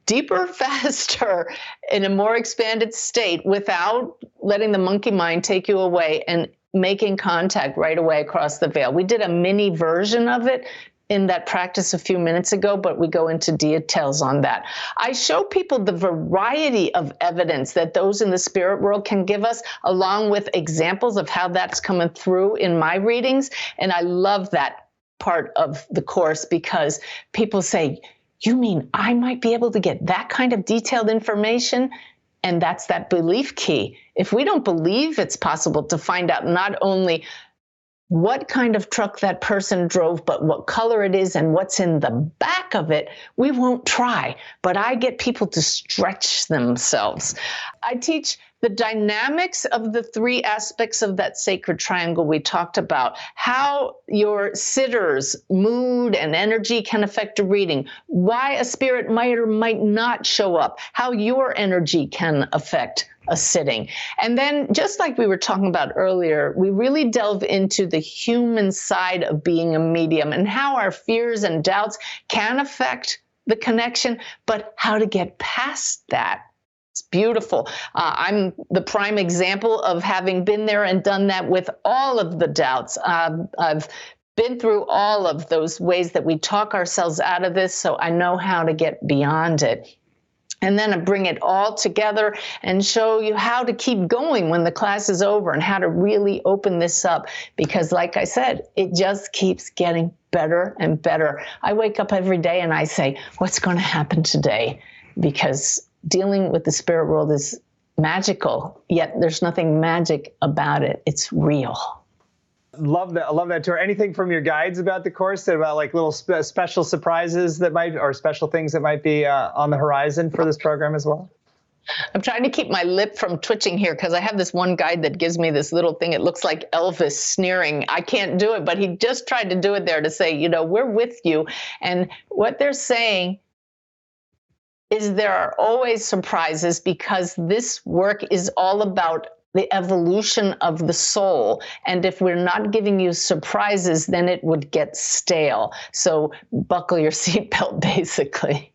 Speaker 2: deeper, faster, in a more expanded state without letting the monkey mind take you away and making contact right away across the veil. We did a mini version of it in that practice a few minutes ago, but we go into details on that. I show people the variety of evidence that those in the spirit world can give us, along with examples of how that's coming through in my readings. And I love that part of the course, because people say, you mean I might be able to get that kind of detailed information? And that's that belief key. If we don't believe it's possible to find out not only what kind of truck that person drove, but what color it is and what's in the back of it, we won't try. But I get people to stretch themselves. I teach the dynamics of the three aspects of that sacred triangle we talked about, how your sitter's mood and energy can affect a reading, why a spirit might or might not show up, how your energy can affect a sitting. And then, just like we were talking about earlier, we really delve into the human side of being a medium and how our fears and doubts can affect the connection, but how to get past that. It's beautiful. I'm the prime example of having been there and done that with all of the doubts. I've been through all of those ways that we talk ourselves out of this, so I know how to get beyond it. And then I bring it all together and show you how to keep going when the class is over and how to really open this up. Because like I said, it just keeps getting better and better. I wake up every day and I say, what's going to happen today? Because dealing with the spirit world is magical, yet there's nothing magic about it. It's real.
Speaker 1: Love that. I love that tour. Anything from your guides about the course, about like little special surprises that might, or special things that might be on the horizon for this program as well?
Speaker 2: I'm trying to keep my lip from twitching here because I have this one guide that gives me this little thing. It looks like Elvis sneering. I can't do it, but he just tried to do it there to say, you know, we're with you. And what they're saying is there are always surprises because this work is all about the evolution of the soul. And if we're not giving you surprises, then it would get stale. So buckle your seatbelt, basically.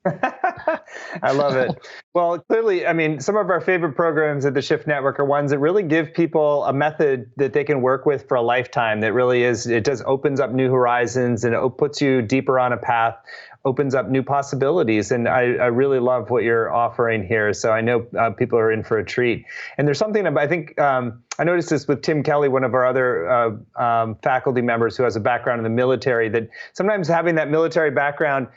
Speaker 1: I love it. Well, clearly, I mean, some of our favorite programs at the Shift Network are ones that really give people a method that they can work with for a lifetime. That really is, it does opens up new horizons and it puts you deeper on a path, opens up new possibilities. And I really love what you're offering here. So I know people are in for a treat. And there's something about, I think, I noticed this with Tim Kelly, one of our other faculty members who has a background in the military, that sometimes having that military background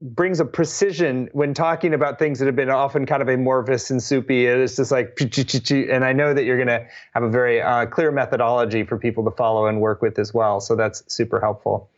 Speaker 1: brings a precision when talking about things that have been often kind of amorphous and soupy. It's just like, and I know that you're going to have a very clear methodology for people to follow and work with as well. So that's super helpful.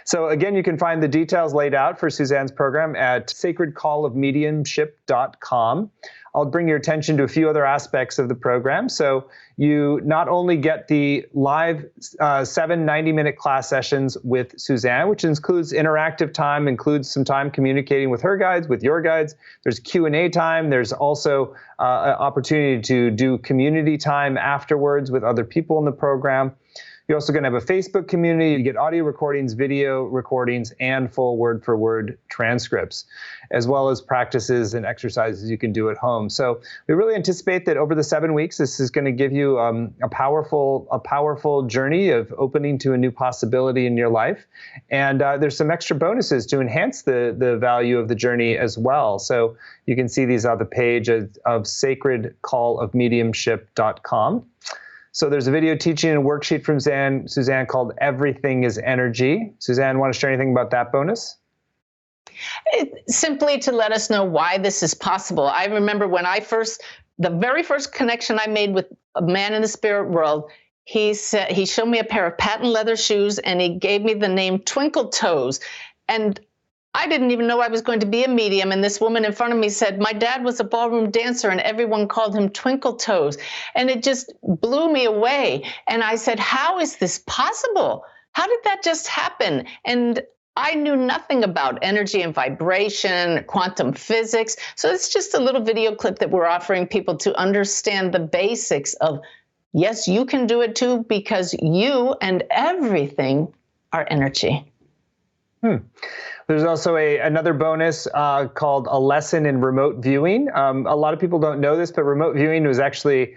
Speaker 1: So again, you can find the details laid out for Suzanne's program at sacredcallofmediumship.com. I'll bring your attention to a few other aspects of the program. So you not only get the live 7 90-minute class sessions with Suzanne, which includes interactive time, includes some time communicating with her guides, with your guides. There's Q&A time. There's also an opportunity to do community time afterwards with other people in the program. You're also going to have a Facebook community. You get audio recordings, video recordings, and full word-for-word transcripts, as well as practices and exercises you can do at home. So we really anticipate that over the 7 weeks, this is going to give you a powerful journey of opening to a new possibility in your life. And there's some extra bonuses to enhance the value of the journey as well. So you can see these on the page of sacredcallofmediumship.com. So there's a video teaching and worksheet from Suzanne called Everything is Energy. Suzanne, want to share anything about that bonus?
Speaker 2: Simply to let us know why this is possible. I remember when the very first connection I made with a man in the spirit world, he showed me a pair of patent leather shoes and he gave me the name Twinkle Toes. And I didn't even know I was going to be a medium. And this woman in front of me said, my dad was a ballroom dancer and everyone called him Twinkle Toes. And it just blew me away. And I said, how is this possible? How did that just happen? And I knew nothing about energy and vibration, quantum physics. So it's just a little video clip that we're offering people to understand the basics of, yes, you can do it too, because you and everything are energy.
Speaker 1: There's also another bonus called a lesson in remote viewing. A lot of people don't know this, but remote viewing was actually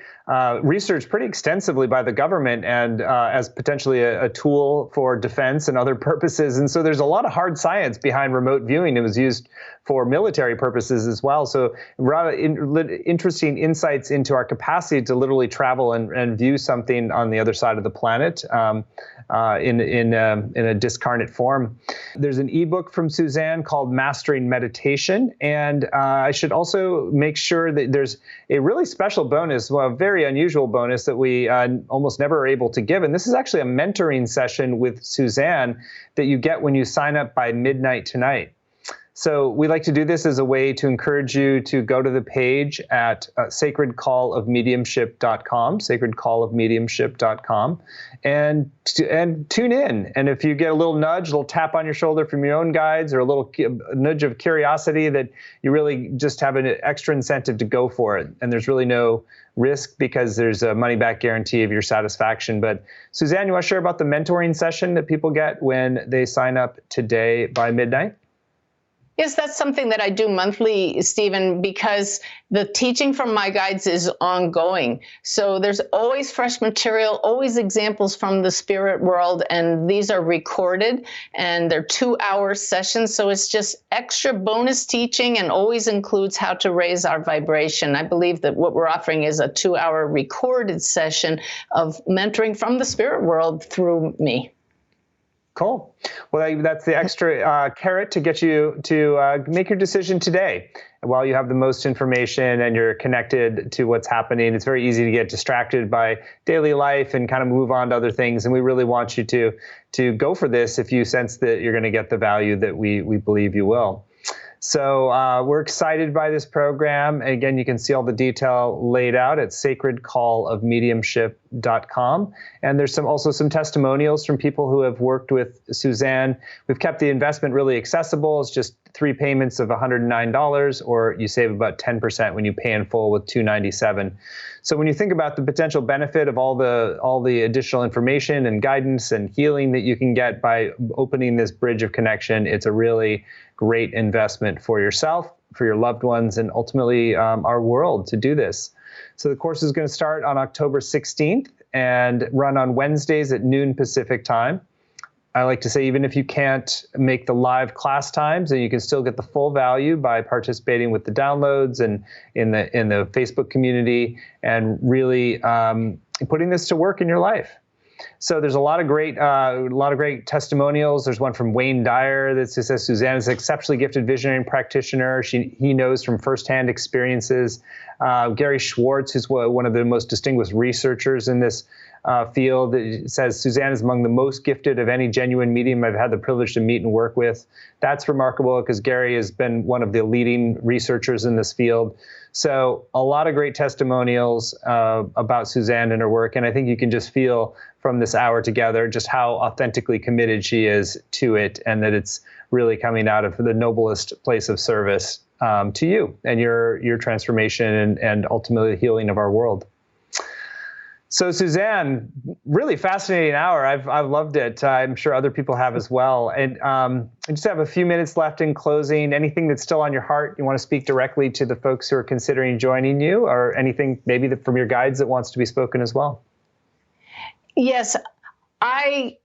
Speaker 1: researched pretty extensively by the government and as potentially a tool for defense and other purposes. And so there's a lot of hard science behind remote viewing. It was used for military purposes as well. So interesting insights into our capacity to literally travel and view something on the other side of the planet in a discarnate form. There's an ebook from Suzanne called Mastering Meditation. And I should also make sure that there's a really special bonus, well, a very unusual bonus that we almost never are able to give. And this is actually a mentoring session with Suzanne that you get when you sign up by midnight tonight. So we like to do this as a way to encourage you to go to the page at sacredcallofmediumship.com, sacredcallofmediumship.com, and tune in. And if you get a little nudge, a little tap on your shoulder from your own guides, or a little nudge of curiosity, that you really just have an extra incentive to go for it. And there's really no risk because there's a money-back guarantee of your satisfaction. But Suzanne, you want to share about the mentoring session that people get when they sign up today by midnight?
Speaker 2: Yes, that's something that I do monthly, Stephen, because the teaching from my guides is ongoing. So there's always fresh material, always examples from the spirit world, and these are recorded, and they're 2-hour sessions. So it's just extra bonus teaching, and always includes how to raise our vibration. I believe that what we're offering is a 2-hour recorded session of mentoring from the spirit world through me.
Speaker 1: Cool. Well, that's the extra carrot to get you to make your decision today. While you have the most information and you're connected to what's happening, it's very easy to get distracted by daily life and kind of move on to other things. And we really want you to go for this if you sense that you're going to get the value that we believe you will. So we're excited by this program. Again, you can see all the detail laid out at sacredcallofmediumship.com. And there's also some testimonials from people who have worked with Suzanne. We've kept the investment really accessible. It's just 3 payments of $109, or you save about 10% when you pay in full with $297. So when you think about the potential benefit of all the additional information and guidance and healing that you can get by opening this bridge of connection, it's a really great investment for yourself, for your loved ones, and ultimately our world to do this. So the course is going to start on October 16th and run on Wednesdays at noon Pacific time. I like to say, even if you can't make the live class times, then you can still get the full value by participating with the downloads and in the Facebook community, and really putting this to work in your life. So there's a lot of great testimonials. There's one from Wayne Dyer that says Suzanne is an exceptionally gifted visionary and practitioner. He knows from firsthand experiences. Gary Schwartz, who's one of the most distinguished researchers in this field, says Suzanne is among the most gifted of any genuine medium I've had the privilege to meet and work with. That's remarkable because Gary has been one of the leading researchers in this field. So a lot of great testimonials about Suzanne and her work. And I think you can just feel from this hour together just how authentically committed she is to it, and that it's really coming out of the noblest place of service to you and your transformation and ultimately the healing of our world. So Suzanne, really fascinating hour. I've loved it. I'm sure other people have as well. And I just have a few minutes left in closing. Anything that's still on your heart you want to speak directly to the folks who are considering joining you, or anything maybe from your guides that wants to be spoken as well?
Speaker 2: Yes, I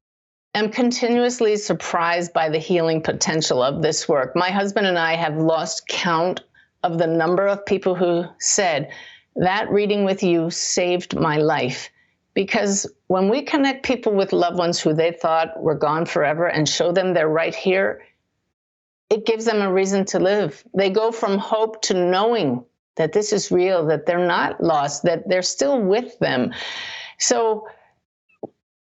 Speaker 2: am continuously surprised by the healing potential of this work. My husband and I have lost count of the number of people who said, that reading with you saved my life. Because when we connect people with loved ones who they thought were gone forever and show them they're right here, it gives them a reason to live. They go from hope to knowing that this is real, that they're not lost, that they're still with them. So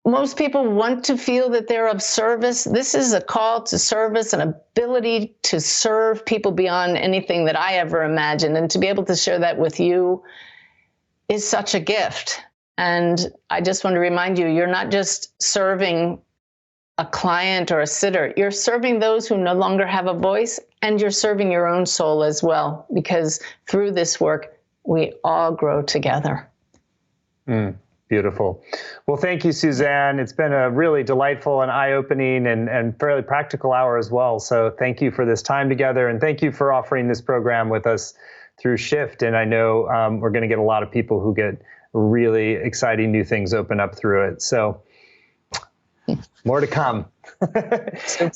Speaker 2: most people want to feel that they're of service. This is a call to service, an ability to serve people beyond anything that I ever imagined. And to be able to share that with you is such a gift. And I just want to remind you, you're not just serving a client or a sitter. You're serving those who no longer have a voice, and you're serving your own soul as well, because through this work, we all grow together.
Speaker 1: Beautiful. Well, thank you, Suzanne. It's been a really delightful and eye-opening and fairly practical hour as well. So thank you for this time together, and thank you for offering this program with us through Shift. And I know we're going to get a lot of people who get really exciting new things open up through it. So more to come. So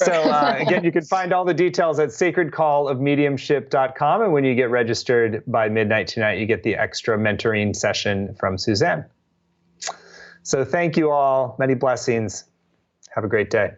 Speaker 1: again, you can find all the details at sacredcallofmediumship.com. And when you get registered by midnight tonight, you get the extra mentoring session from Suzanne. So thank you all. Many blessings. Have a great day.